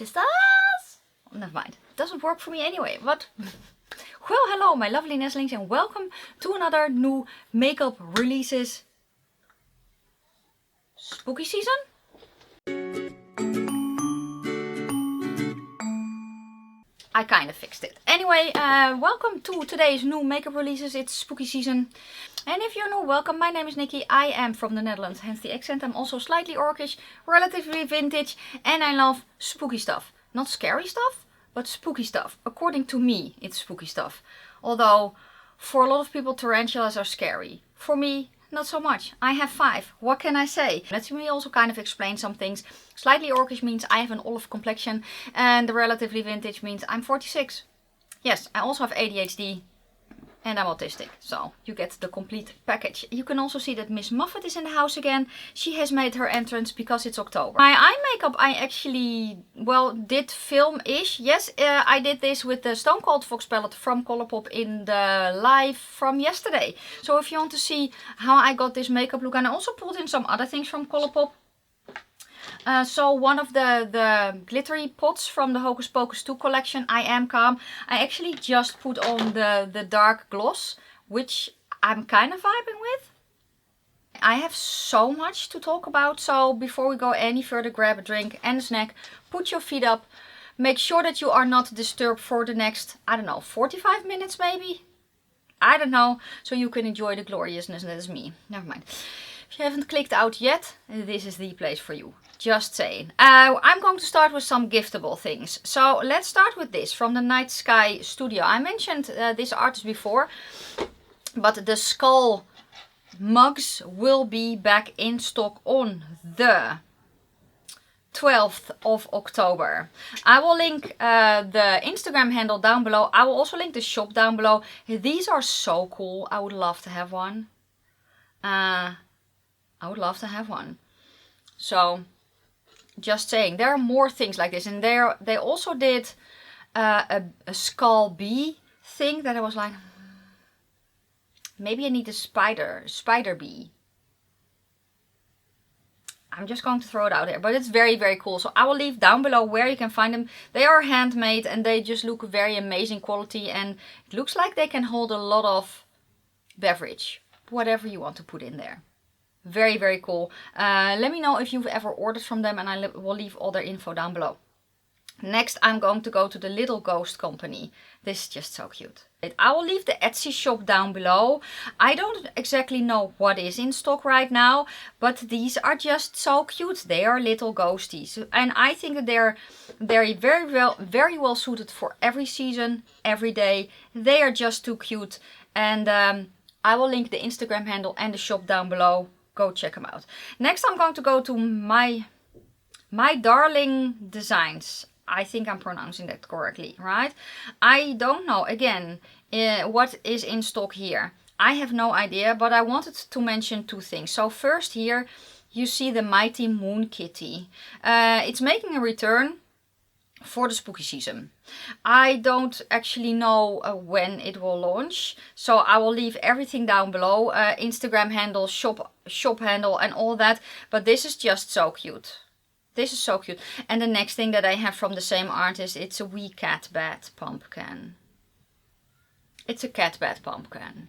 sisters. Never mind. It doesn't work for me anyway. But well, hello my lovely nestlings and welcome to another new makeup releases spooky season. I kind of fixed it. Anyway, welcome to today's new makeup releases. It's spooky season. And if you're new, welcome. My name is Nikki. I am from the Netherlands, hence the accent. I'm also slightly orcish, relatively vintage, and I love spooky stuff. Not scary stuff, but spooky stuff. According to me, it's spooky stuff. Although, for a lot of people, tarantulas are scary. For me, not so much. I have 5. What can I say? Let me also kind of explain some things. Slightly orcish means I have an olive complexion, and the relatively vintage means I'm 46. Yes, I also have ADHD. And I'm autistic, so you get the complete package. You can also see that Miss Muffet is in the house again. She has made her entrance because it's October. My eye makeup I actually, well, did film-ish. Yes, I did this with the Stone Cold Fox palette from Colourpop in the live from yesterday. So if you want to see how I got this makeup look, and I also pulled in some other things from Colourpop. So one of the glittery pots from the Hocus Pocus 2 collection, I Am Calm, I actually just put on the dark gloss, which I'm kind of vibing with. I have so much to talk about, so before we go any further, grab a drink and a snack, put your feet up, make sure that you are not disturbed for the next, I don't know, 45 minutes maybe? I don't know, so you can enjoy the gloriousness that is me. Never mind. If you haven't clicked out yet, this is the place for you. Just saying. I'm going to start with some giftable things. So let's start with this from the Night Sky Studio. I mentioned this artist before, but the skull mugs will be back in stock on the 12th of October. I will link the Instagram handle down below. I will also link the shop down below. These are so cool. I would love to have one. I would love to have one. So, just saying, there are more things like this. And they also did a skull bee thing that I was like, maybe I need a spider bee. I'm just going to throw it out there, but it's very, very cool. So I will leave down below where you can find them. They are handmade and they just look very amazing quality. And it looks like they can hold a lot of beverage, whatever you want to put in there. Very, very cool. Let me know if you've ever ordered from them and I will leave all their info down below. Next, I'm going to go to the Little Ghost Company. This is just so cute. I will leave the Etsy shop down below. I don't exactly know what is in stock right now, but these are just so cute. They are little ghosties. And I think that they're very well suited for every season, every day. They are just too cute. And I will link the Instagram handle and the shop down below. Go check them out. Next I'm going to go to my Darling Designs. I think I'm pronouncing that correctly, right? I don't know, again, what is in stock here. I have no idea, but I wanted to mention 2 things. So first here, you see the Mighty Moon Kitty. It's making a return for the spooky season. I don't actually know when it will launch, so I will leave everything down below, Instagram handle, shop handle and all that, but this is just so cute. This is so cute. And the next thing that I have from the same artist, it's a wee cat bat pumpkin. It's a cat bat pumpkin.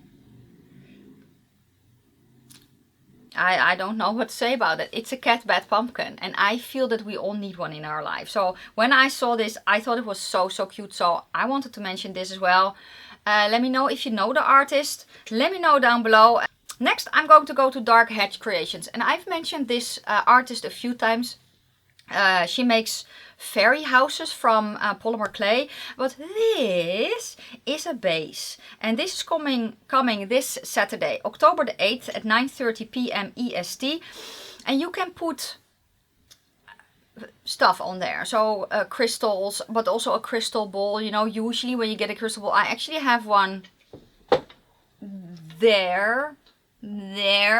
I don't know what to say about it. It's a cat bat pumpkin and I feel that we all need one in our life. So when I saw this, I thought it was so cute. So I wanted to mention this as well. Let me know if you know the artist. Let me know down below. Next, I'm going to go to Dark Hedge Creations. And I've mentioned this artist a few times. She makes fairy houses from polymer clay, but this is a base and this is coming this Saturday, October the 8th at 9:30 p.m. EST, and you can put stuff on there, so crystals, but also a crystal ball. You know, usually when you get a crystal ball, I actually have one there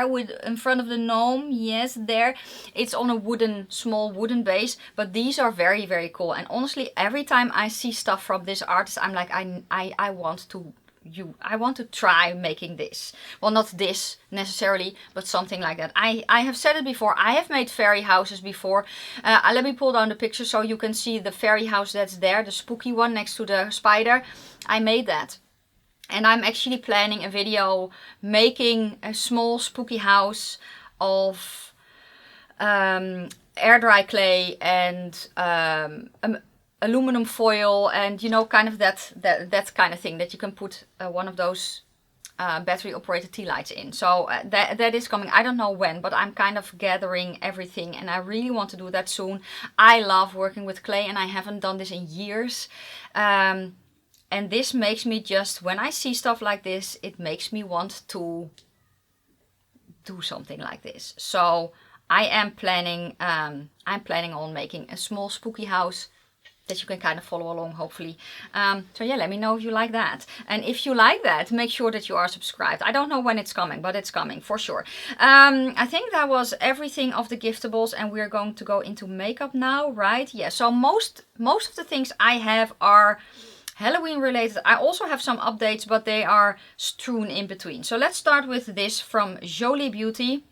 with in front of the gnome. Yes, there. It's on a small wooden base, but these are very cool. And honestly, every time I see stuff from this artist, I'm like, I want to I want to try making this. Well, not this necessarily, but something like that. I have said it before. I have made fairy houses before. Let me pull down the picture so you can see the fairy house that's there, the spooky one next to the spider. I made that. And I'm actually planning a video making a small spooky house of air dry clay and aluminum foil, and you know, kind of that kind of thing that you can put one of those battery operated tea lights in. So that is coming. I don't know when, but I'm kind of gathering everything, and I really want to do that soon. I love working with clay, and I haven't done this in years. And this makes me just, when I see stuff like this, it makes me want to do something like this. So I am planning, I'm planning on making a small spooky house that you can kind of follow along, hopefully. So yeah, let me know if you like that. And if you like that, make sure that you are subscribed. I don't know when it's coming, but it's coming for sure. I think that was everything of the giftables, and we're going to go into makeup now, right? Yeah, so most of the things I have are Halloween related. I also have some updates, but they are strewn in between. So let's start with this from Jolie Beauty.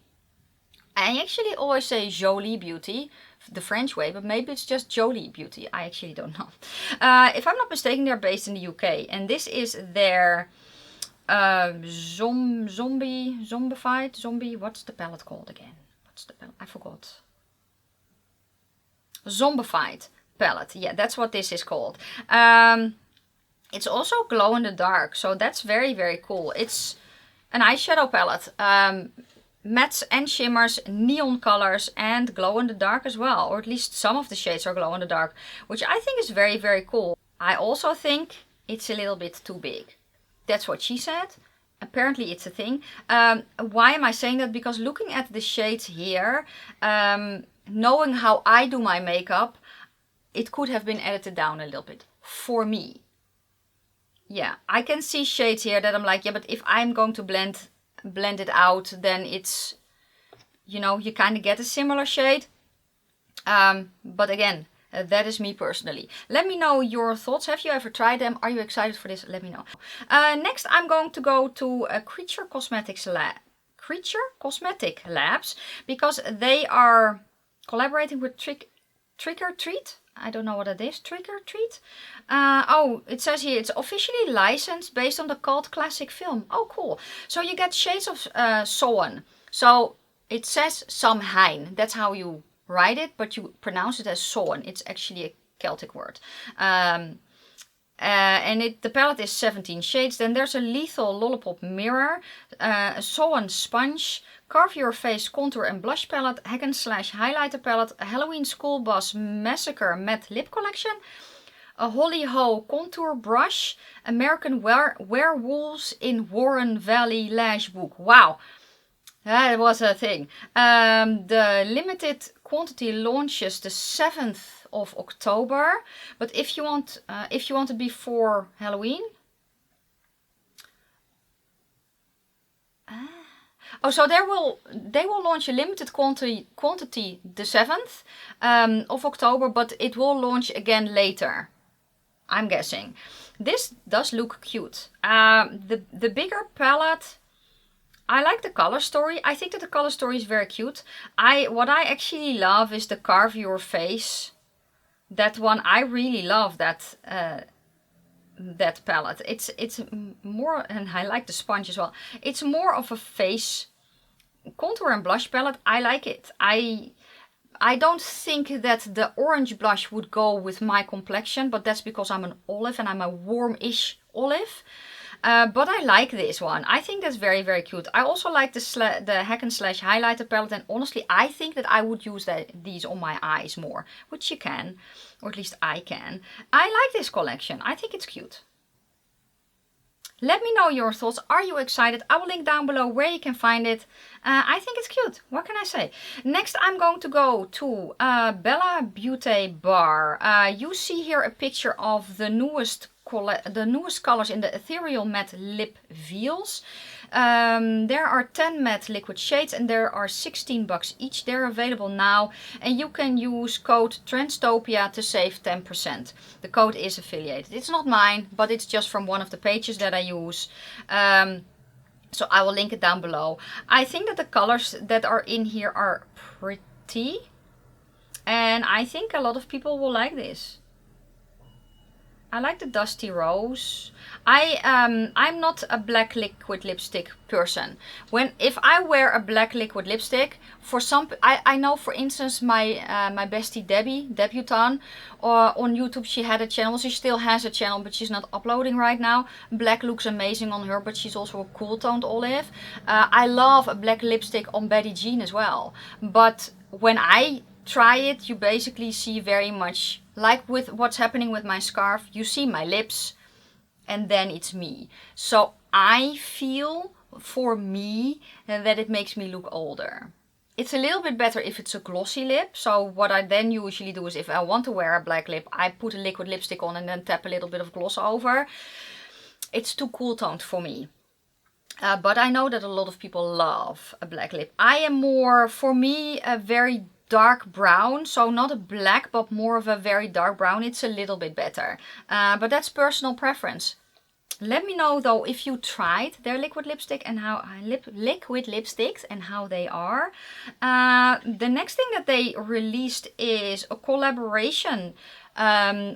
I actually always say Jolie Beauty, the French way, but maybe it's just Jolie Beauty. I actually don't know. If I'm not mistaken, they're based in the UK, and this is their Zombified, what's the palette called again? What's the palette? I forgot. Zombified palette. Yeah, that's what this is called. It's also glow in the dark, so that's very, very cool. It's an eyeshadow palette. Mattes and shimmers, neon colors, and glow in the dark as well. Or at least some of the shades are glow in the dark, which I think is very, very cool. I also think it's a little bit too big. That's what she said. Apparently it's a thing. Why am I saying that? Because looking at the shades here, knowing how I do my makeup, it could have been edited down a little bit for me. Yeah, I can see shades here that I'm like, yeah, but if I'm going to blend it out, then it's, you know, you kind of get a similar shade. But again, that is me personally. Let me know your thoughts. Have you ever tried them? Are you excited for this? Let me know. Next, I'm going to go to Creature Cosmetics Cosmetic Labs, because they are collaborating with Trick or Treat. I don't know what it is. Trick or Treat? Oh, it says here it's officially licensed based on the cult classic film. Oh, cool. So you get shades of Soen. So it says Samhain. That's how you write it, but you pronounce it as Soen. It's actually a Celtic word. And the palette is 17 shades. Then there's a Lethal Lollipop Mirror, a Soen Sponge, Carve Your Face Contour and Blush Palette, Hack and Slash Highlighter Palette, a Halloween School Bus Massacre Matte Lip Collection, a Holly Ho Contour Brush, American Werewolves in Warren Valley Lash Book. Wow, that was a thing. The limited quantity launches the 7th of October, but if you want it before Halloween. Oh, so they will launch a limited quantity the 7th of October, but it will launch again later, I'm guessing. This does look cute. The bigger palette, I like the color story. I think that the color story is very cute. What I actually love is the Carve Your Face. That one, I really love that that palette. It's more, and I like the sponge as well. It's more of a face contour and blush palette. I like it. I don't think that the orange blush would go with my complexion, but that's because I'm an olive and I'm a warm-ish olive. But I like this one. I think that's very, very cute. I also like the Hack and Slash Highlighter palette, and honestly I think that I would use these on my eyes more, which you can, or at least I can. I like this collection. I think it's cute. Let me know your thoughts. Are you excited? I will link down below where you can find it. I think it's cute. What can I say? Next, I'm going to go to Bella Beauty Bar. You see here a picture of the newest colors in the Ethereal Matte Lip Veils. There are 10 matte liquid shades and there are 16 bucks each. They're available now and you can use code TRENDSTOPIA to save 10%. The code is affiliated. It's not mine, but it's just from one of the pages that I use. So I will link it down below. I think that the colors that are in here are pretty. And I think a lot of people will like this. I like the Dusty Rose. I'm not a black liquid lipstick person. If I wear a black liquid lipstick, for some, I know for instance my bestie Debbie, Debutante, on YouTube, she had a channel. She still has a channel, but she's not uploading right now. Black looks amazing on her, but she's also a cool toned olive. I love a black lipstick on Betty Jean as well. But when I try it, you basically see very much like with what's happening with my scarf. You see my lips and then it's me. So I feel for me that it makes me look older. It's a little bit better if it's a glossy lip. So what I then usually do is if I want to wear a black lip, I put a liquid lipstick on and then tap a little bit of gloss over. It's too cool toned for me. But I know that a lot of people love a black lip. I am more, for me, a very dark brown, so not a black but more of a very dark brown. It's a little bit better, but that's personal preference. Let me know though if you tried their liquid lipstick and how liquid lipsticks and how they are. The next thing that they released is a collaboration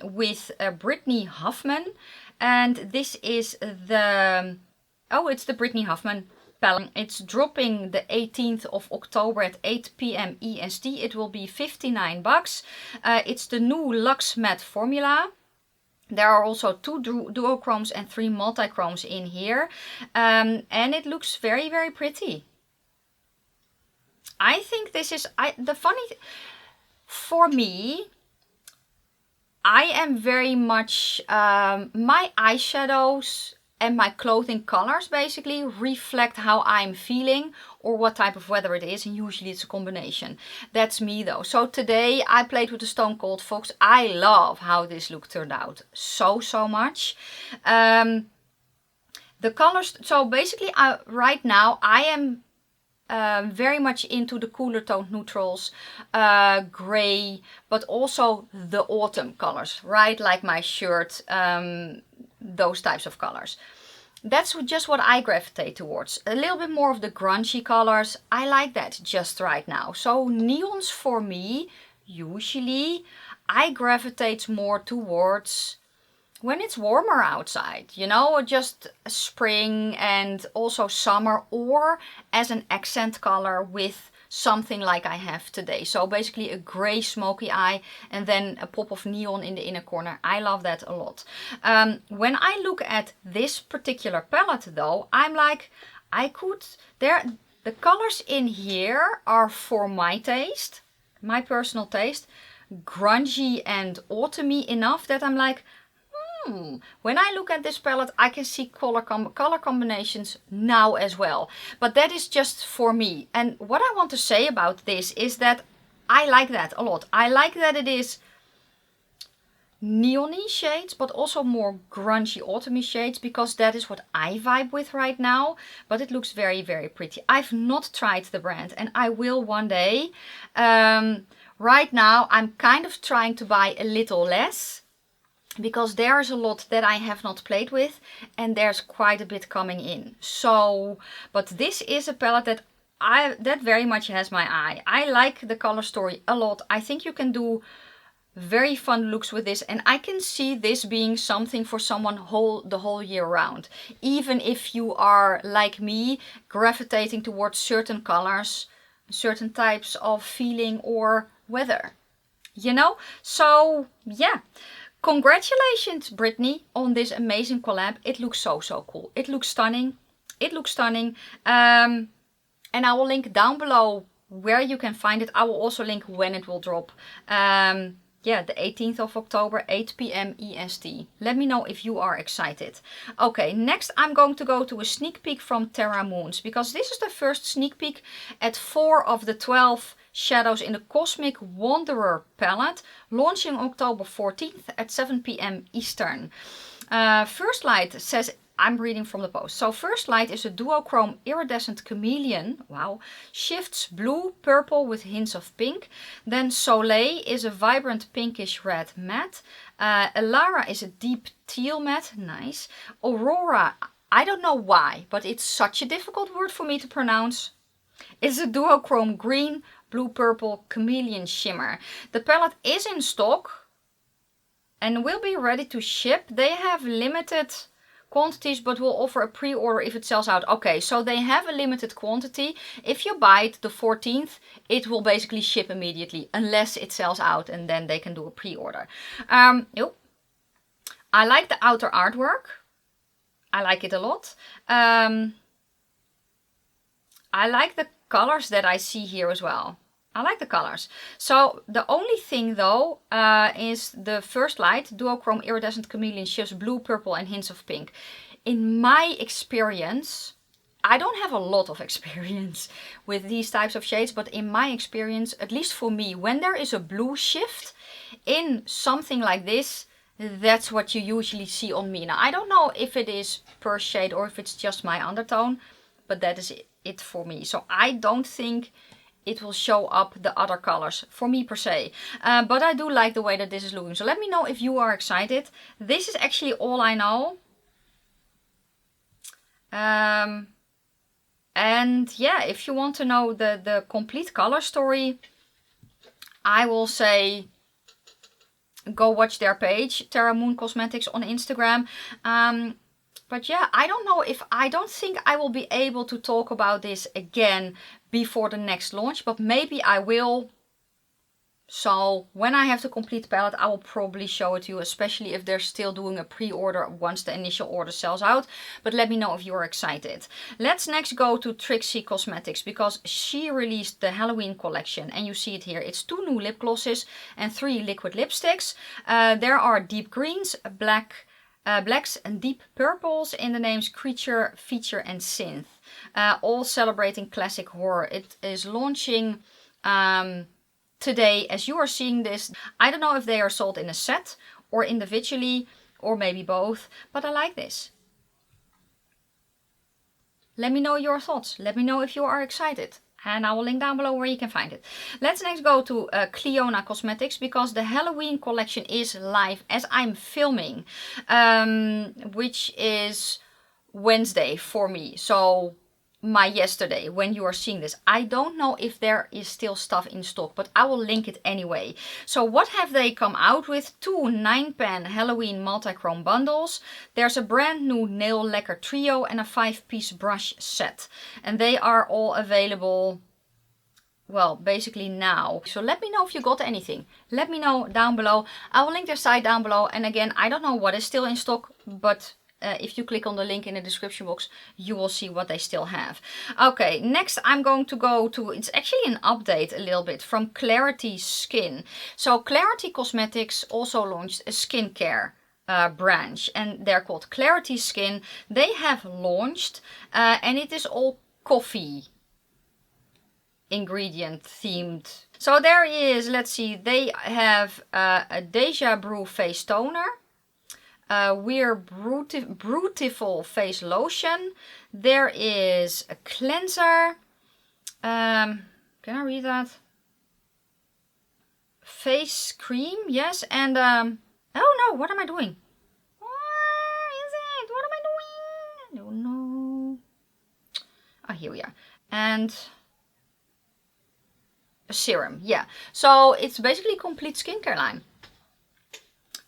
with Brittany Huffman, and this is the it's the Brittany Huffman palette. It's dropping the 18th of October at 8 p.m. EST. It will be 59 bucks. It's the new Luxe Matte formula. There are also 2 duochromes and 3 multichromes in here. And it looks very, very pretty. I think this is, for me, I am very much, my eyeshadows and my clothing colors basically reflect how I'm feeling or what type of weather it is, and usually it's a combination. That's me though. So today I played with the Stone Cold Fox. I love how this look turned out so much. The colors, so basically right now I am very much into the cooler toned neutrals, gray, but also the autumn colors, right? Like my shirt, those types of colors. That's just what I gravitate towards. A little bit more of the grungy colors. I like that just right now. So neons for me, usually I gravitate more towards when it's warmer outside, you know, just spring and also summer, or as an accent color with something like I have today. So basically a gray smoky eye and then a pop of neon in the inner corner. I love that a lot. When I look at this particular palette though, I'm like, the colors in here are for my taste, my personal taste, grungy and autumny enough that I'm like, when I look at this palette, I can see color combinations now as well. But that is just for me. And what I want to say about this is that I like that a lot. I like that it is neon-y shades, but also more grungy autumny shades, because that is what I vibe with right now. But it looks very, very pretty. I've not tried the brand and I will one day. Right now, I'm kind of trying to buy a little less, because there's a lot that I have not played with and there's quite a bit coming in. So, but this is a palette that very much has my eye. I like the color story a lot. I think you can do very fun looks with this, and I can see this being something for someone the whole year round. Even if you are like me, gravitating towards certain colors, certain types of feeling or weather, you know? So yeah. Congratulations, Brittany, on this amazing collab. It looks so cool. It looks stunning. It looks stunning. And I will link down below where you can find it. I will also link when it will drop. Yeah, the 18th of October, 8 p.m. EST. Let me know if you are excited. Okay, next I'm going to go to a sneak peek from Terra Moons, because this is the first sneak peek at 4 of the 12 shadows in the Cosmic Wanderer palette, launching October 14th at 7 p.m. Eastern. First Light says I'm reading from the post. So first light is a duochrome iridescent chameleon. Wow. Shifts blue, purple with hints of pink. Then Soleil is a vibrant pinkish red matte. Elara is a deep teal matte. Nice. Aurora, I don't know why, but it's such a difficult word for me to pronounce. It's a duochrome green, blue, purple chameleon shimmer. The palette is in stock and will be ready to ship. They have limited quantities, but will offer a pre-order if it sells out. Okay, so they have a limited quantity. If you buy it the 14th, it will basically ship immediately, unless it sells out, and then they can do a pre-order. I like the outer artwork. I like it a lot. I like the colors that I see here as well. I like the colors. So the only thing though is the first light, duochrome iridescent chameleon, shifts blue, purple and hints of pink. In my experience, I don't have a lot of experience with these types of shades, but in my experience, at least for me, when there is a blue shift in something like this, that's what you usually see on me. Now, I don't know if it is per shade or if it's just my undertone, but that is it for me. So I don't think it will show up the other colors for me per se. But I do like the way that this is looking. So let me know if you are excited. This is actually all I know. And yeah, if you want to know the complete color story, I will say go watch their page, Terra Cosmetics on Instagram. But yeah, I don't think I will be able to talk about this again before the next launch, but maybe I will. So when I have the complete palette, I will probably show it to you, especially if they're still doing a pre-order once the initial order sells out. But let me know if you're excited. Let's next go to Trixie Cosmetics, because she released the Halloween collection, and you see it here. It's 2 new lip glosses and 3 liquid lipsticks. There are deep greens, blacks and deep purples in the names Creature, Feature and Synth. All celebrating classic horror. It is launching today as you are seeing this. I don't know if they are sold in a set or individually or maybe both, but I like this. Let me know your thoughts. Let me know if you are excited. And I will link down below where you can find it. Let's next go to Cliona Cosmetics, because the Halloween collection is live as I'm filming, which is Wednesday for me. So my yesterday when you are seeing this. I don't know if there is still stuff in stock, but I will link it anyway. So what have they come out with? 2 9-pan Halloween multi-chrome bundles. There's a brand new nail lacquer trio and a 5-piece brush set. And they are all available, well, basically now. So let me know if you got anything. Let me know down below. I will link their site down below. And again, I don't know what is still in stock, but if you click on the link in the description box, you will see what they still have. Okay, next I'm going to go to, it's actually an update a little bit from Clarity Skin. So Clarity Cosmetics also launched a skincare branch, and they're called Clarity Skin. They have launched and it is all coffee ingredient themed. So there is, let's see, they have a Deja Brew face toner. We're Beautiful face lotion. There is a cleanser. Can I read that? Face cream, yes. And oh no, what am I doing? Where is it? What am I doing? I don't know. Ah, here we are. And a serum, yeah. So it's basically a complete skincare line.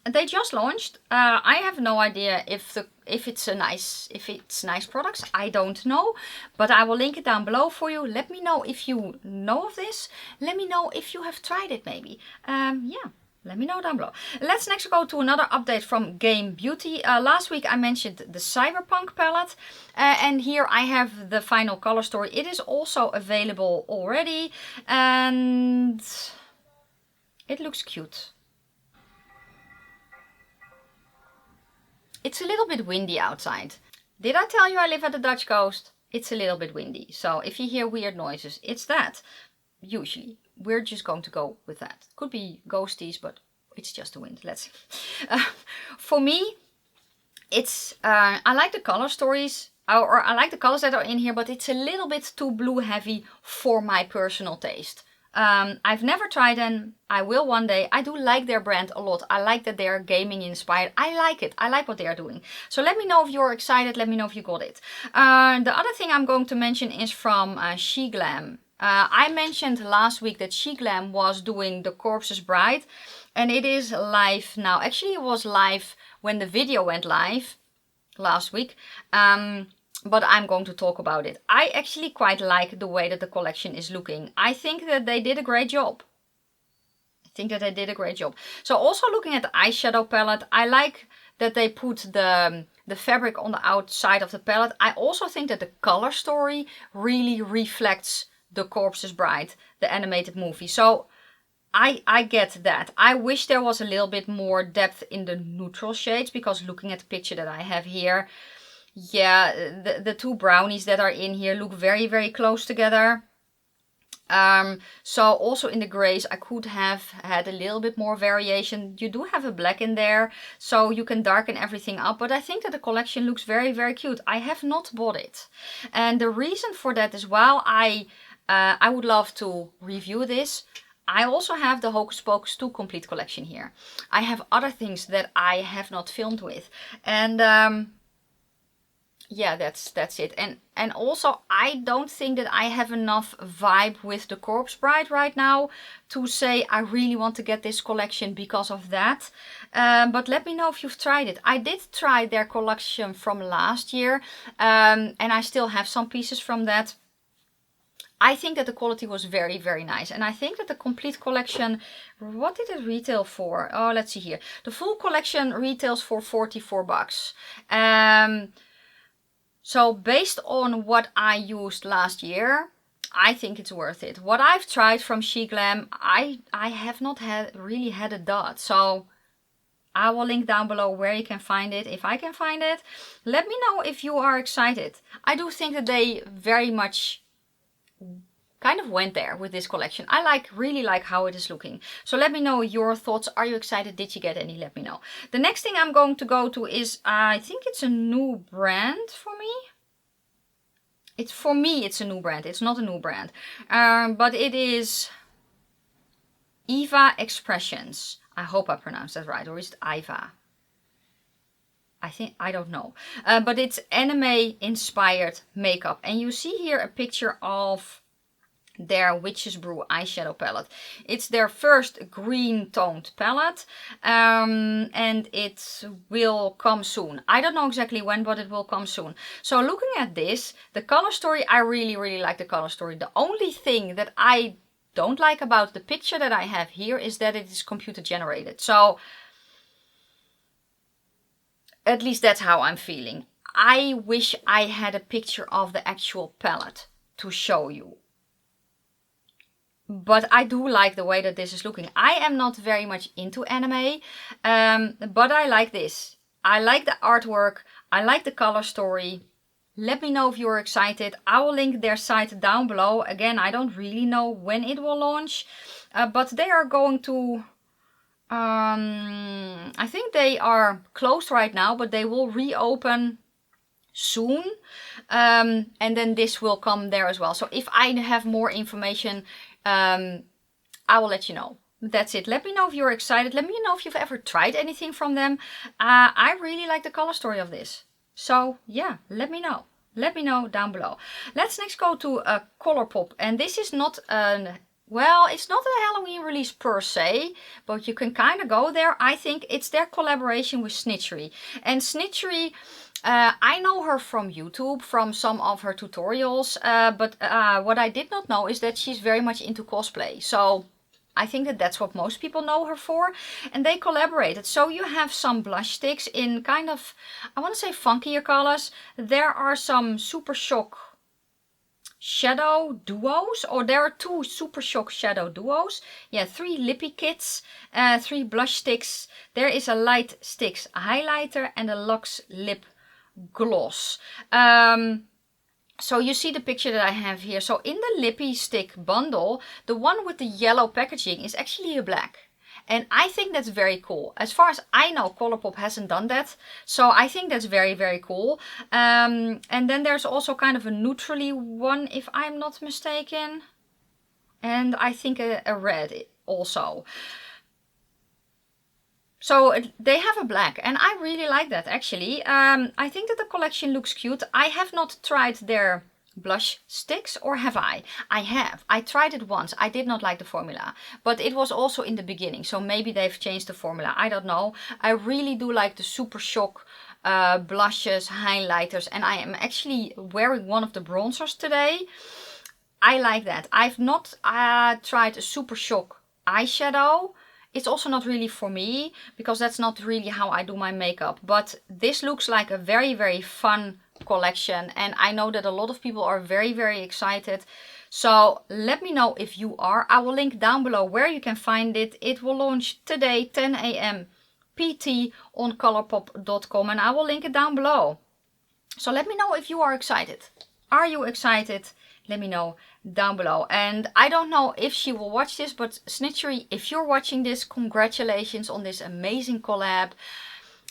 They just launched. I have no idea if it's nice products. I don't know, but I will link it down below for you. Let me know if you know of this. Let me know if you have tried it maybe. Yeah, let me know down below. Let's next go to another update from Jolie Beauty. Last week I mentioned the Cyberpunk palette, and here I have the final color story. It is also available already, and it looks cute. It's a little bit windy outside. Did I tell you I live at the Dutch coast? It's a little bit windy. So if you hear weird noises, it's that. Usually. We're just going to go with that. Could be ghosties, but it's just the wind. Let's see. For me, It's, I like the color stories, or I like the colors that are in here, but it's a little bit too blue heavy for my personal taste. I've never tried them. I will one day. I do like their brand a lot. I like that they're gaming inspired. I like it. I like what they are doing. So let me know if you're excited. Let me know if you got it. The other thing I'm going to mention is from SheGlam. I mentioned last week that SheGlam was doing the Corpse's Bride, and it is live now. Actually, it was live when the video went live last week. But I'm going to talk about it. I actually quite like the way that the collection is looking. I think that they did a great job. So also looking at the eyeshadow palette, I like that they put the fabric on the outside of the palette. I also think that the color story really reflects the Corpse's Bride, the animated movie. So I get that. I wish there was a little bit more depth in the neutral shades, because looking at the picture that I have here, yeah, the two brownies that are in here look very, very close together. So also in the grays, I could have had a little bit more variation. You do have a black in there, so you can darken everything up. But I think that the collection looks very, very cute. I have not bought it. And the reason for that is, while I would love to review this, I also have the Hocus Pocus 2 complete collection here. I have other things that I have not filmed with. And yeah, that's it. And also, I don't think that I have enough vibe with the Corpse Bride right now to say I really want to get this collection because of that. But let me know if you've tried it. I did try their collection from last year, and I still have some pieces from that. I think that the quality was very, very nice. And I think that the complete collection, what did it retail for? Oh, let's see here. The full collection retails for 44 bucks. So based on what I used last year, I think it's worth it. What I've tried from SheGlam, I have not really had a dud. So I will link down below where you can find it. If I can find it, let me know if you are excited. I do think that they very much kind of went there with this collection. I really like how it is looking. So let me know your thoughts. Are you excited? Did you get any? Let me know. The next thing I'm going to go to is, I think it's a new brand for me. For me, it's a new brand. It's not a new brand. But it is Eva Expressions. I hope I pronounced that right. Or is it Iva? I don't know. But it's anime inspired makeup. And you see here a picture of their Witch's Brew eyeshadow palette. It's their first green toned palette, and it will come soon. I don't know exactly when, but it will come soon. So looking at this, the color story, I really, really like the color story. The only thing that I don't like about the picture that I have here is that it is computer generated. So at least that's how I'm feeling. I wish I had a picture of the actual palette to show you. But I do like the way that this is looking. I am not very much into anime, but I like this. I like the artwork. I like the color story. Let me know if you're excited. I will link their site down below. Again, I don't really know when it will launch, but they are going to... I think they are closed right now, but they will reopen soon. And then this will come there as well. So if I have more information, I will let you know. That's it. Let me know if you're excited. Let me know if you've ever tried anything from them. I really like the color story of this. So yeah, let me know. Let me know down below. Let's next go to Colourpop. And this is not well, it's not a Halloween release per se, but you can kind of go there. I think it's their collaboration with Snitchery. And Snitchery, I know her from YouTube, from some of her tutorials, but what I did not know is that she's very much into cosplay. So I think that that's what most people know her for. And they collaborated. So you have some blush sticks in kind of, I want to say funkier colors. There are some Super Shock shadow duos, or there are 2 Super Shock shadow duos. Yeah, 3 lippy kits, 3 blush sticks. There is a light sticks highlighter and a luxe lip gloss. So you see the picture that I have here. So in the lippy stick bundle, the one with the yellow packaging is actually a black. And I think that's very cool. As far as I know, Colourpop hasn't done that. So I think that's very, very cool. And then there's also kind of a neutrally one, if I'm not mistaken. And I think a red also. So they have a black, and I really like that actually. I think that the collection looks cute. I have not tried their blush sticks, or have I? I have. I tried it once. I did not like the formula, but it was also in the beginning, so maybe they've changed the formula. I don't know. I really do like the Super Shock blushes, highlighters, and I am actually wearing one of the bronzers today. I like that. I've not tried a Super Shock eyeshadow. It's also not really for me, because that's not really how I do my makeup. But this looks like a very, very fun collection. And I know that a lot of people are very, very excited. So let me know if you are. I will link down below where you can find it. It will launch today, 10 AM PT on colourpop.com. And I will link it down below. So let me know if you are excited. Are you excited? Let me know down below. And I don't know if she will watch this, but Snitchery, if you're watching this, congratulations on this amazing collab.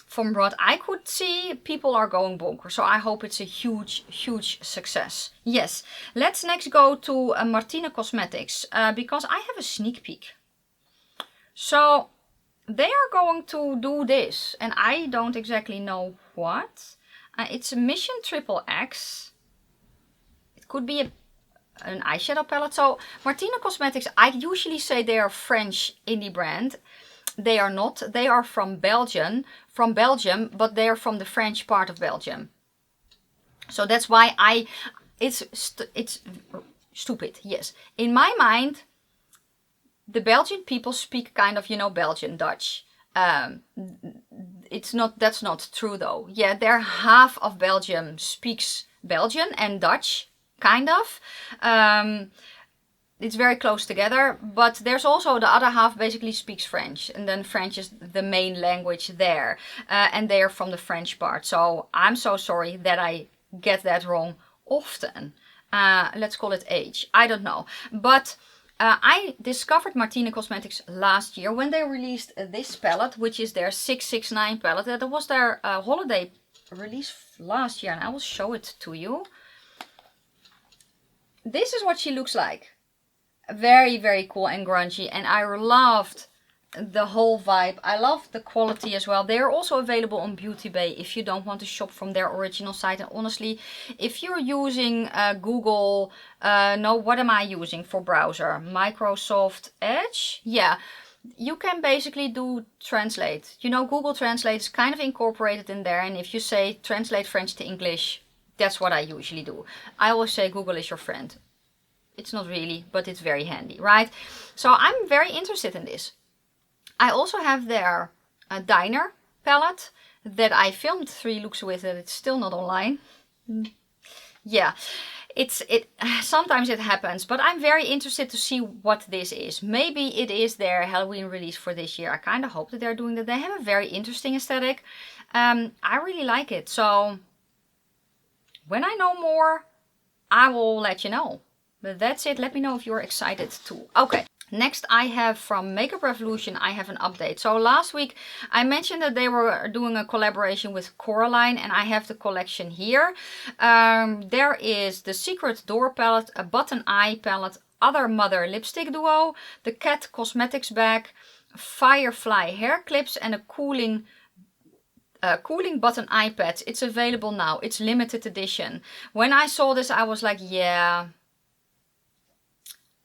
From what I could see, people are going bonkers. So I hope it's a huge, huge success. Yes, let's next go to Martina Cosmetics, because I have a sneak peek. So they are going to do this, and I don't exactly know what. It's a Mission Triple X. It could be an eyeshadow palette. So Martina Cosmetics, I usually say they are French indie brand. They are not. They are from Belgium, but they are from the French part of Belgium. So that's why it's stupid. Yes, in my mind, the Belgian people speak kind of, you know, Belgian Dutch. That's not true though. Yeah, they're half of Belgium speaks Belgian and Dutch. Kind of. It's very close together, but there's also the other half basically speaks French, and then French is the main language there, and they are from the French part. So I'm so sorry that I get that wrong often. Let's call it age. I don't know, but I discovered Martina Cosmetics last year when they released this palette, which is their 669 palette. That was their holiday release last year, and I will show it to you. This is what she looks like. Very, very cool and grungy. And I loved the whole vibe. I love the quality as well. They are also available on Beauty Bay if you don't want to shop from their original site. And honestly, if you're using Google, no, what am I using for browser? Microsoft Edge? Yeah. You can basically do translate. You know, Google Translate is kind of incorporated in there. And if you say translate French to English, that's what I usually do. I always say Google is your friend. It's not really, but it's very handy, right? So I'm very interested in this. I also have their Diner palette that I filmed 3 looks with it. It's still not online. Yeah, sometimes it happens, but I'm very interested to see what this is. Maybe it is their Halloween release for this year. I kind of hope that they're doing that. They have a very interesting aesthetic. I really like it. So when I know more, I will let you know. But that's it. Let me know if you're excited too. Okay. Next I have from Makeup Revolution, I have an update. So last week I mentioned that they were doing a collaboration with Coraline, and I have the collection here. There is the Secret Door palette, a Button Eye palette, Other Mother lipstick duo, the Cat Cosmetics bag, Firefly hair clips, and a cooling button eye pads. It's available now. It's limited edition. When I saw this, I was like, yeah,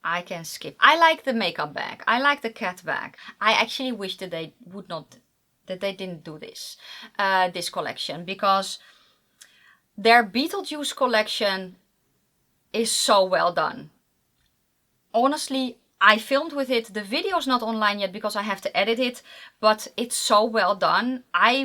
I can skip. I like the makeup bag. I like the cat bag. I actually wish that they didn't do this collection, because their Beetlejuice collection is so well done. Honestly, I filmed with it. The video is not online yet because I have to edit it, but it's so well done. I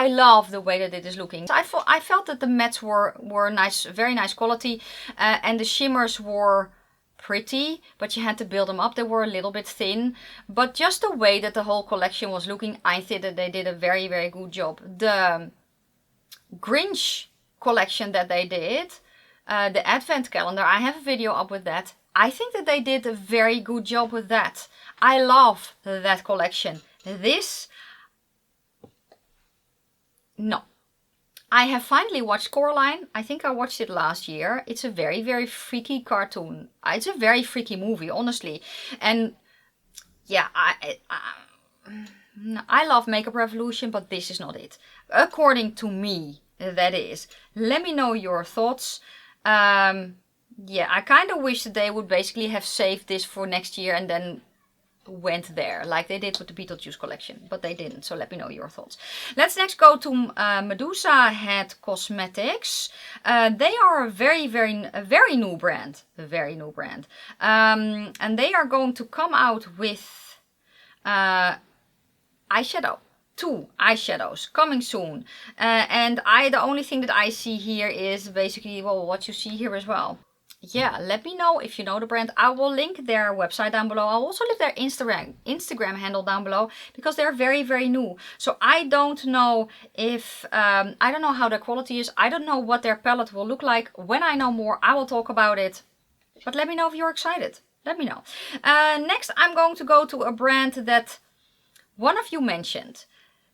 love the way that it is looking. I felt that the mattes were nice, very nice quality, and the shimmers were pretty, but you had to build them up. They were a little bit thin, but just the way that the whole collection was looking, I think that they did a very, very good job. The Grinch collection that they did, the advent calendar, I have a video up with that. I think that they did a very good job with that. I love that collection. This, no. I have finally watched Coraline. I think I watched it last year. It's a very, very freaky cartoon. It's a very freaky movie, honestly. And yeah, I love Makeup Revolution, but this is not it. According to me, that is. Let me know your thoughts. Yeah, I kind of wish that they would basically have saved this for next year and then went there, like they did with the Beetlejuice collection, but they didn't. So let me know your thoughts. Let's next go to Medusa Head Cosmetics. They are a very new brand, and they are going to come out with eyeshadow. 2 eyeshadows coming soon, and the only thing that I see here is basically, well, what you see here as well. Yeah, let me know if you know the brand. I will link their website down below. I'll also leave their Instagram handle down below, because they're very new. So I don't know if, I don't know how their quality is. I don't know what their palette will look like. When I know more, I will talk about it. But let me know if you're excited. Let me know. Next, I'm going to go to a brand that one of you mentioned.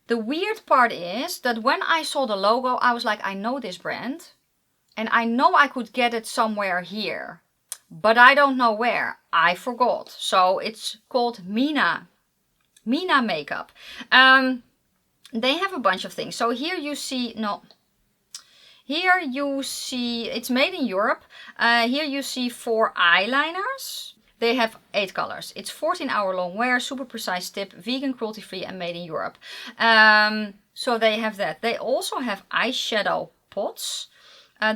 The weird part is that when I saw the logo, I was like, I know this brand. And I know I could get it somewhere here, but I don't know where. I forgot. So it's called Mina Makeup. They have a bunch of things. So here you see, here you see, it's made in Europe. Here you see 4 eyeliners. They have 8 colors. It's 14-hour long wear, super precise tip, vegan, cruelty free, and made in Europe. So they have that. They also have eyeshadow pots.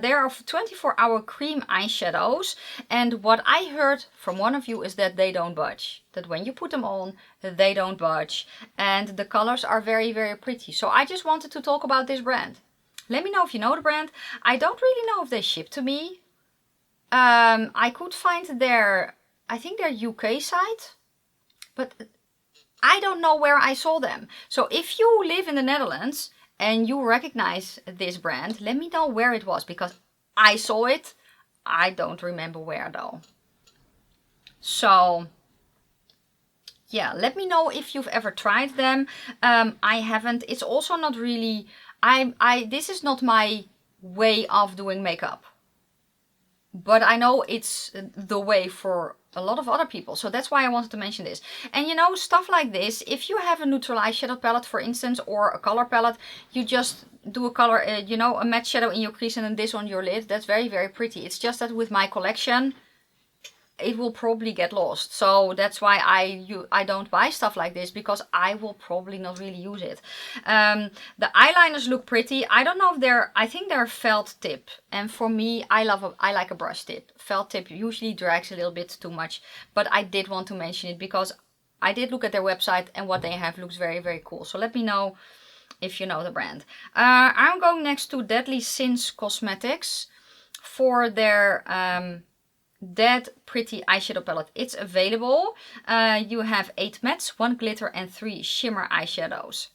There are 24-hour cream eyeshadows, and what I heard from one of you is that they don't budge. That when you put them on, they don't budge, and the colors are very pretty. So I just wanted to talk about this brand. Let me know if you know the brand. I don't really know if they ship to me. I could find their, I think their UK site, but I don't know where I saw them. So if you live in the Netherlands and you recognize this brand, let me know where it was, because I saw it. I don't remember where though. So yeah, let me know if you've ever tried them. I haven't. It's also not really, this is not my way of doing makeup. But I know it's the way for a lot of other people. So that's why I wanted to mention this. And you know, stuff like this, if you have a neutral eyeshadow palette, for instance, or a color palette, you just do a color, you know, a matte shadow in your crease and then this on your lid. That's very pretty. It's just that with my collection, it will probably get lost. So that's why I don't buy stuff like this, because I will probably not really use it. The eyeliners look pretty. I don't know if they're, I think they're felt tip. And for me, I like a brush tip. Felt tip usually drags a little bit too much. But I did want to mention it because I did look at their website and what they have looks very cool. So let me know if you know the brand. I'm going next to Deadly Sins Cosmetics for their Dead Pretty eyeshadow palette. It's available. You have 8 mattes, 1 glitter and 3 shimmer eyeshadows.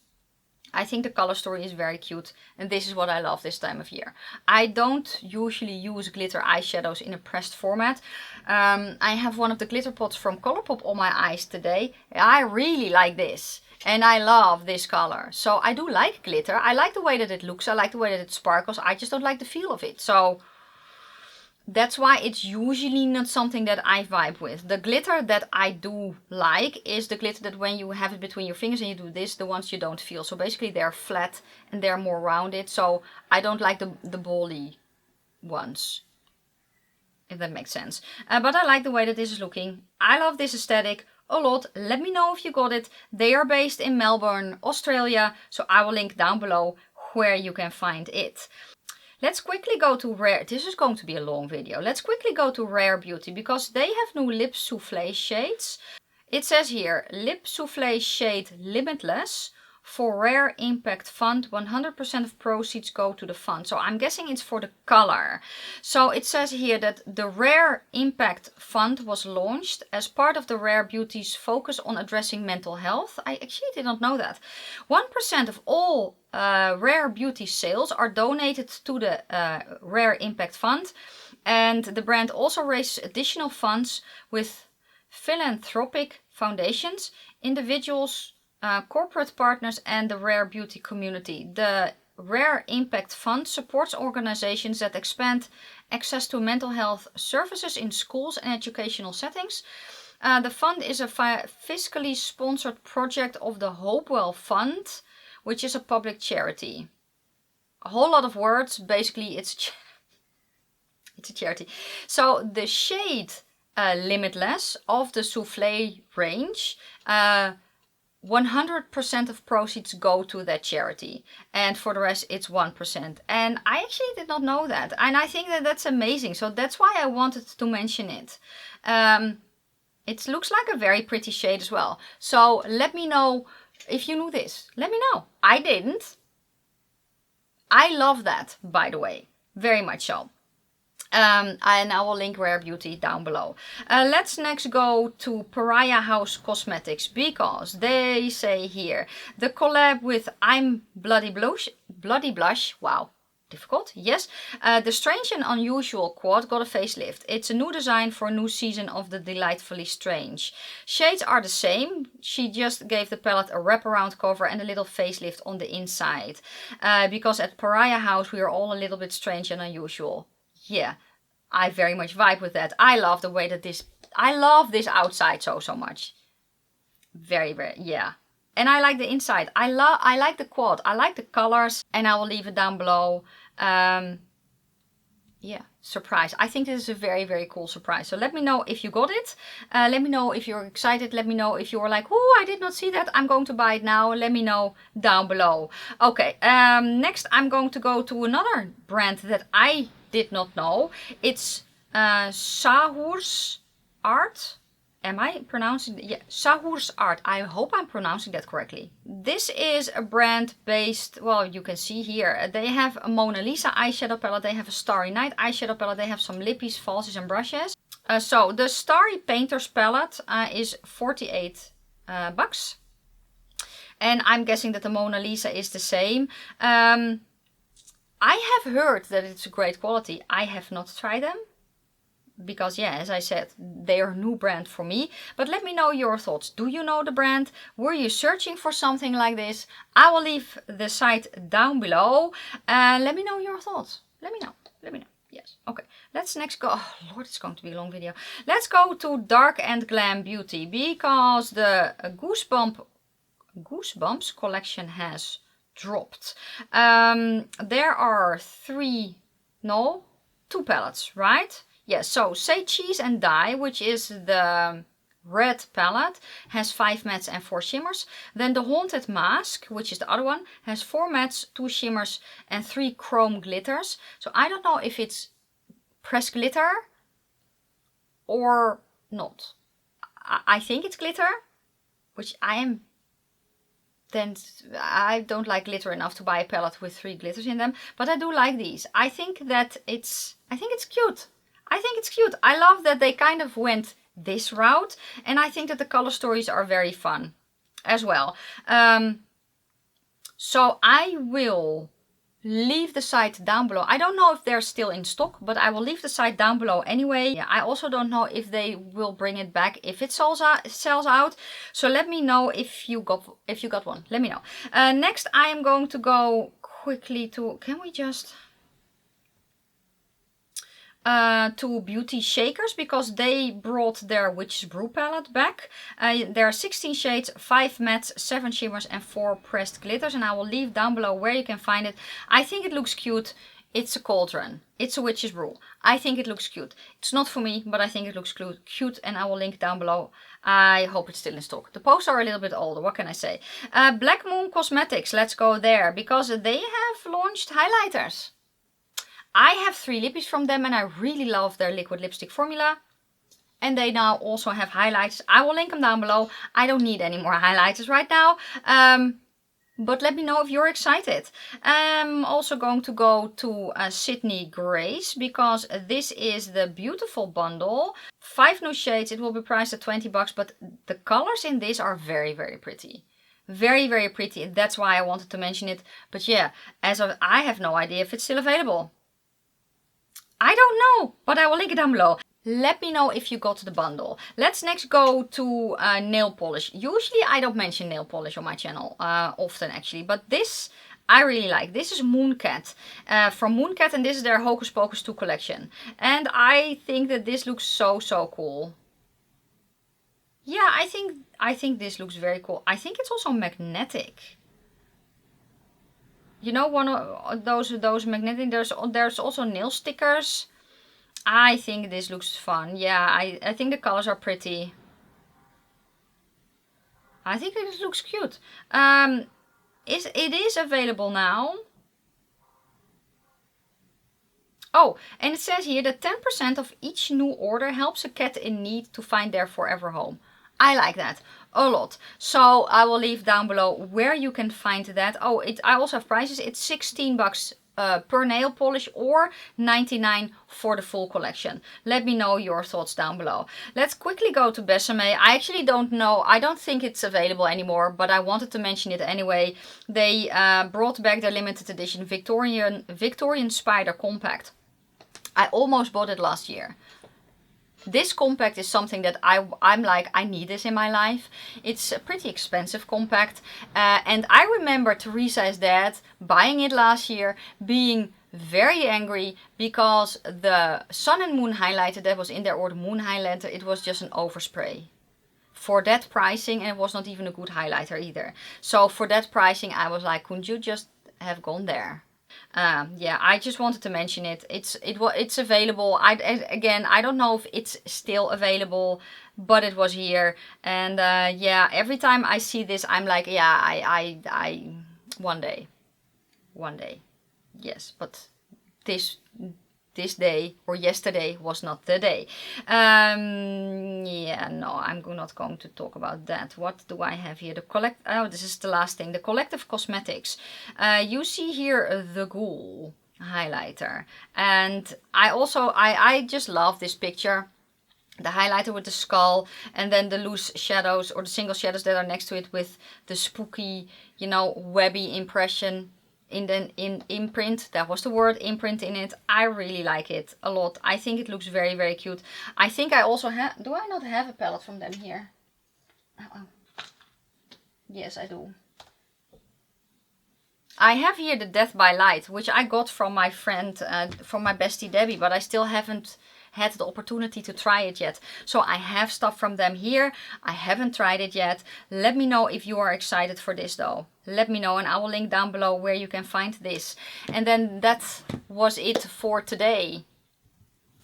I think the color story is very cute, and this is what I love this time of year. I don't usually use glitter eyeshadows in a pressed format. I have one of the glitter pots from Colourpop on my eyes today. I really like this. And I love this color. So I do like glitter. I like the way that it looks. I like the way that it sparkles. I just don't like the feel of it. So that's why it's usually not something that I vibe with. The glitter that I do like is the glitter that when you have it between your fingers and you do this, the ones you don't feel. So basically they're flat and they're more rounded. So I don't like the bally ones, if that makes sense. But I like the way that this is looking. I love this aesthetic a lot. Let me know if you got it. They are based in Melbourne, Australia. So I will link down below where you can find it. Let's quickly go to Rare. This is going to be a long video. Let's quickly go to Rare Beauty because they have new Lip Soufflé shades. It says here, Lip Soufflé shade Limitless for Rare Impact Fund. 100% of proceeds go to the fund. So I'm guessing it's for the color. So it says here that the Rare Impact Fund was launched as part of the Rare Beauty's focus on addressing mental health. I actually did not know that. 1% of all Rare Beauty sales are donated to the Rare Impact Fund. And the brand also raises additional funds with philanthropic foundations, individuals, corporate partners and the rare beauty community. The Rare Impact Fund supports organizations that expand access to mental health services in schools and educational settings. The fund is a fiscally sponsored project of the Hopewell Fund, which is a public charity. A whole lot of words. Basically, it's a charity. So the shade Limitless of the Soufflé range, 100% of proceeds go to that charity, and for the rest it's 1%. And I actually did not know that, and I think that that's amazing. So that's why I wanted to mention it. It looks like a very pretty shade as well. So let me know if you knew this. Let me know. I didn't. I love that, by the way, very much so. And I will link Rare Beauty down below. Let's next go to Pariah House Cosmetics, because they say here the collab with I'm Bloody Blush, wow, difficult, yes. The Strange and Unusual quad got a facelift. It's a new design for a new season of the Delightfully Strange. Shades are the same. She just gave the palette a wraparound cover and a little facelift on the inside. Because at Pariah House we are all a little bit strange and unusual. Yeah, I very much vibe with that. I love the way that I love this outside so much. Very, yeah. And I like the inside. I like the quad. I like the colors, and I will leave it down below. Yeah, surprise. I think this is a very, very cool surprise. So let me know if you got it. Let me know if you're excited. Let me know if you were like, oh, I did not see that. I'm going to buy it now. Let me know down below. Okay, next I'm going to go to another brand that I did not know. It's Sahur's Art. Am I pronouncing it? Yeah, Sahur's Art. I hope I'm pronouncing that correctly. This is a brand based, well, you can see here. They have a Mona Lisa eyeshadow palette. They have a Starry Night eyeshadow palette. They have some lippies, falsies and brushes. So the Starry Painter's palette is 48 bucks. And I'm guessing that the Mona Lisa is the same. I have heard that it's a great quality. I have not tried them. Because yeah, as I said, they are a new brand for me. But let me know your thoughts. Do you know the brand? Were you searching for something like this? I will leave the site down below. Let me know your thoughts. Let me know. Let me know. Yes. Okay. Let's next go. Oh Lord, it's going to be a long video. Let's go to Dark and Glam Beauty, because the Goosebumps collection has dropped. There are two palettes, right? Yes, so Say Cheese and Die, which is the red palette, has 5 mattes and 4 shimmers. Then the Haunted Mask, which is the other one, has 4 mattes, 2 shimmers and 3 chrome glitters. So I don't know if it's pressed glitter or not. I think it's glitter, which I don't like glitter enough to buy a palette with 3 glitters in them, but I do like these. I think it's cute. I think it's cute. I love that they kind of went this route, and I think that the color stories are very fun as well. So I will leave the site down below. I don't know if they're still in stock, but I will leave the site down below anyway. Yeah, I also don't know if they will bring it back if it sells out. So let me know if you got one. Let me know. Next I am going to go quickly to, can we just to Beauty Shakers, because they brought their Witch's Brew palette back. There are 16 shades, 5 mattes, 7 shimmers and 4 pressed glitters, and I will leave down below where you can find it. I think it looks cute. It's a cauldron. It's a Witch's Brew. I think it looks cute. It's not for me, but I think it looks cute, and I will link down below. I hope it's still in stock. The posts are a little bit older, what can I say? Black Moon Cosmetics, let's go there, because they have launched highlighters. I have 3 lippies from them, and I really love their liquid lipstick formula. And they now also have highlighters. I will link them down below. I don't need any more highlighters right now. But let me know if you're excited. I'm also going to go to Sydney Grace, because this is the beautiful bundle. 5 new shades. It will be priced at 20 bucks, but the colors in this are very, very pretty. Very, very pretty. That's why I wanted to mention it. But yeah, as of, I have no idea if it's still available. I don't know, but I will link it down below. Let me know if you got the bundle. Let's next go to nail polish. Usually I don't mention nail polish on my channel often actually, but this I really like. This is Mooncat from Mooncat, and this is their Hocus Pocus 2 collection. And I think that this looks so cool. Yeah, I think this looks very cool. I think it's also magnetic. You know, one of those magnetic. There's also nail stickers. I think this looks fun. Yeah, I think the colors are pretty. I think this looks cute. It is available now. Oh, and it says here that 10% of each new order helps a cat in need to find their forever home. I like that a lot. So I will leave down below where you can find that. Oh, I also have prices. It's 16 bucks per nail polish or 99 for the full collection. Let me know your thoughts down below. Let's quickly go to Besame. I actually don't know. I don't think it's available anymore, but I wanted to mention it anyway. They brought back their limited edition Victorian Spider Compact. I almost bought it last year. This compact is something that I'm like, I need this in my life. It's a pretty expensive compact. And I remember Teresa's dad buying it last year, being very angry because the Sun and Moon highlighter that was in there, or the Moon highlighter, it was just an overspray. For that pricing, and it was not even a good highlighter either. So for that pricing, I was like, couldn't you just have gone there? Yeah, I just wanted to mention it. It's available. Again, I don't know if it's still available, but it was here. And yeah, every time I see this, I'm like, yeah, I one day, yes. But this day or yesterday was not the day. Yeah, no, I'm not going to talk about that. What do I have here? Oh, this is the last thing. The Collective Cosmetics. You see here the Ghoul highlighter. And I just love this picture. The highlighter with the skull, and then the loose shadows or the single shadows that are next to it with the spooky, you know, webby impression. In imprint, that was the word, imprint in it. I really like it a lot. I think it looks very cute. I think I also have, do I not have a palette from them here? Oh. Yes, I do. I have here the Death by Light, which I got from my friend, from my bestie Debbie, but I still haven't had the opportunity to try it yet. So I have stuff from them here. I haven't tried it yet. Let me know if you are excited for this though. Let me know, and I will link down below where you can find this. And then that was it for today.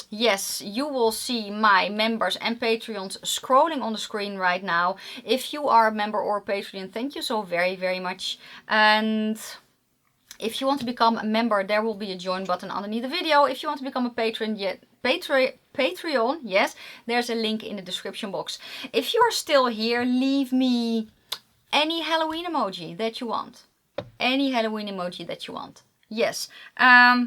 Yes, you will see my members and Patreons scrolling on the screen right now. If you are a member or a Patreon, thank you so very much. And if you want to become a member, there will be a join button underneath the video. If you want to become a patron, Patreon, yes, there's a link in the description box. If you are still here, leave me any Halloween emoji that you want. Any Halloween emoji that you want. Yes. Yeah,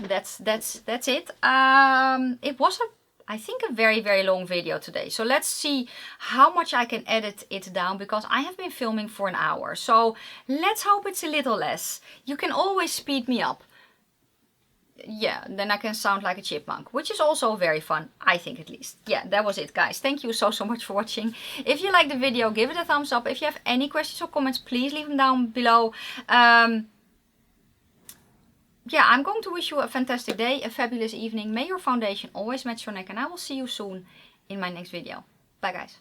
that's it. It was I think a very long video today. So let's see how much I can edit it down, because I have been filming for an hour. So let's hope it's a little less. You can always speed me up. Yeah, then I can sound like a chipmunk, which is also very fun, I think, at least. Yeah, that was it, guys. Thank you so much for watching. If you liked the video, give it a thumbs up. If you have any questions or comments, please leave them down below. Yeah, I'm going to wish you a fantastic day, a fabulous evening. May your foundation always match your neck, and I will see you soon in my next video. Bye, guys.